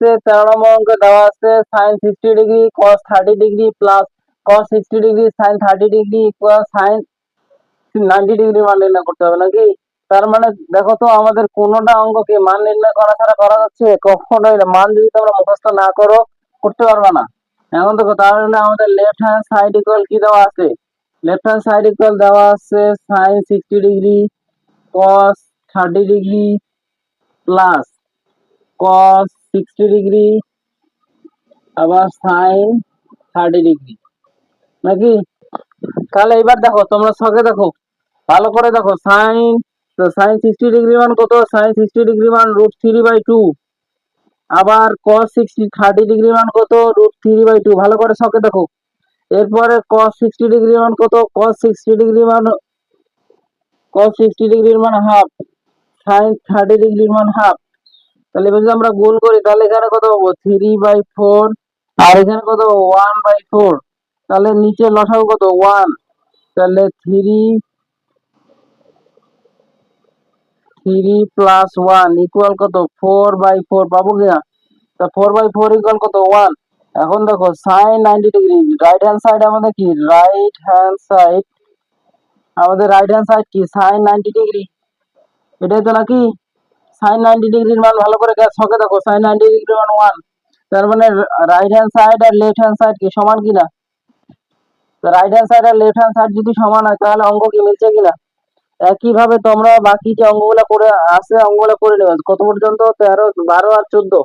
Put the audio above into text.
আছে 13 নম্বর অঙ্কে দেওয়া আছে sin 60 degree cos 30 degree plus cos 60 degree sin 30 degree equal sin 90 degree মান নির্ণয় করতে হবে নাকি? তার মানে দেখো তো আমাদের কোনোটা অঙ্ককে মান নির্ণয় করা ছাড়া করা যাচ্ছে? কখনোই না। মান যদি তোমরা মুখস্থ না করো করতে পারবে না। এখন দেখো তাহলে আমাদের লেফট হ্যান্ড সাইড ইকুয়াল কি দেওয়া আছে? লেফট হ্যান্ড সাইড ইকুয়াল দেওয়া আছে sin 60 degree cos 30 degree plus cos 60 degree আবার sin 30 ডিগ্রি নাকি? তাহলে এবার দেখো তোমরা ছকে দেখো, ভালো করে দেখো। sin 60 ডিগ্রি মান কত? sin 60 ডিগ্রি মান √3/2। আবার cos 30 ডিগ্রি মান কত? √3/2। ভালো করে ছকে দেখো। এরপরে cos 60 ডিগ্রি মান কত? cos 60 ডিগ্রির মান হাফ, sin 30 ডিগ্রির মান হাফ। তাহলে এবার যদি আমরা গুণ করি তাহলে এখানে কত পাবো? 3/4 আর এখানে কত? 1/4। তাহলে নিচে লসাগু কত? 1। তাহলে 3 প্লাস 1 ইকুয়াল কত? 4/4 পাবো কিনা? তা 4/4 ইকুয়াল কত? 1। এখন দেখো sin 90 degree right hand side আমাদের কি? রাইট হ্যান্ড সাইড কি? sin 90 ডিগ্রি, এটাই তো নাকি? sin 90 ডিগ্রির মান ভালো করে ছকে দেখো, sin 90 ডিগ্রির মান 1। তার মানে রাইট হ্যান্ড সাইড আর লেফট হ্যান্ড সাইড কি সমান কিনা? রাইট হ্যান্ড সাইড আর লেফট হ্যান্ড সাইড যদি সমান হয় তাহলে অঙ্ক কি মিলছে কিনা? একইভাবে তোমরা বাকি যে অঙ্কগুলো করে আছে অঙ্কগুলো করে নেবে। কত পর্যন্ত? 13, 12 আর 14।